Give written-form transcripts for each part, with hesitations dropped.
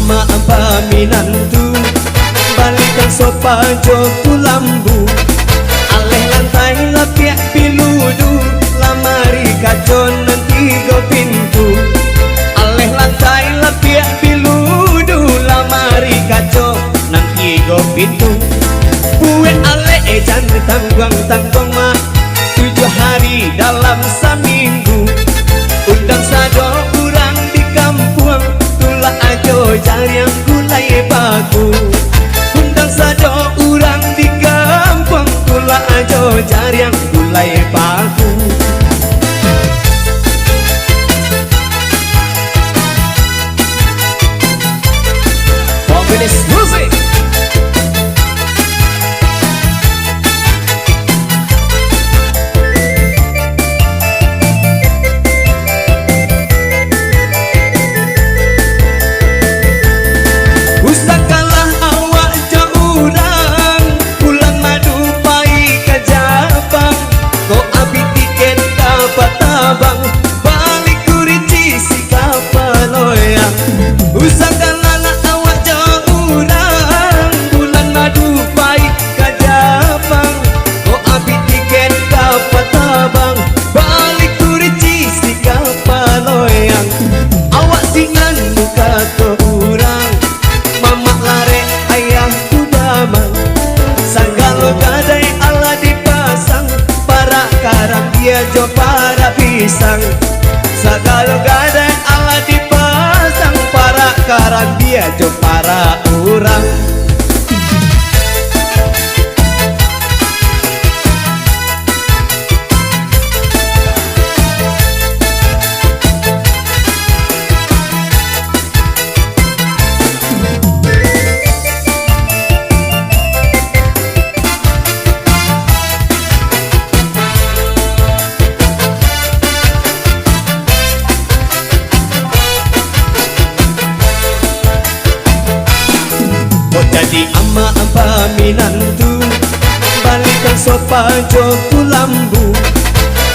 ama paminantu balikan sopa joku lambu aleh lantai lapiak piludu lamari kacon nanti go pintu aleh lantai lapiak piludu lamari kacon nanti go pintu kue aleh jangan tanggung mah 7 hari dalam seminggu undang sado kurang di kampung tulah ajo jariang gulai baku undang sado kurang di kampung tulah ajo jariang gulai baku Fominis Musik. Abang balik kurici si kapaloyang usahakan anak awak jauh urang bulan madu baik kajabang kau ambil tiket dapat abang balik kurici si kapaloyang awak singan muka ke urang mamak lare ayah kudamang sanggalo gadai ala dipasang para karang dia jo para pisang sagalo gadai ala dipasang para karang dia jo para urang jadi ama paminantu balikan sopa joku lambu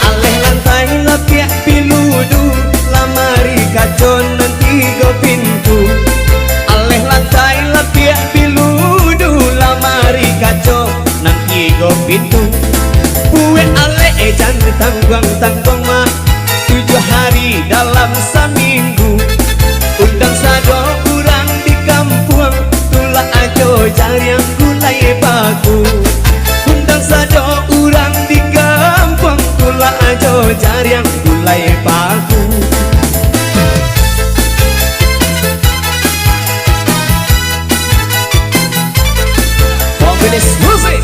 aleh lantai lapiak piludu lamari kacon nanti go pintu aleh lantai lapiak piludu lamari kacon nanti go pintu kue aleh jangan tanggung mah 7 hari dalam seminggu undang sado kurang di kampung tulah ajo jariang gulai baku undang sado urang di kampung tulah ajo jariang gulai baku Fominis Musik.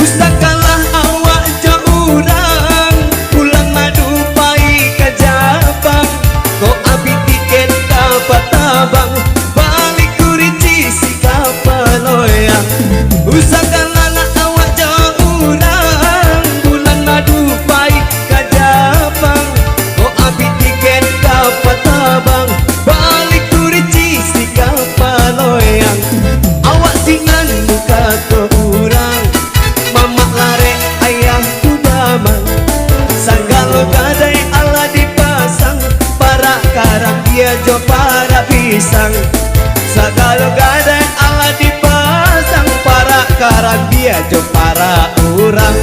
Usahkanlah awak jauh urang pulang madu baik kajabang kau ambil tiket dapat abang balik kurici si kapaloyang usahkanlah awak jauh urang bulan madu baik kajabang kau ambil tiket dapat abang balik kurici si kapaloyang awak singan muka ke urang mamak lare ayah kudamang sanggalo gadai ala dipasang para karang dia jo para pisang sagalo gadai ala dipasang para karang dia jo para urang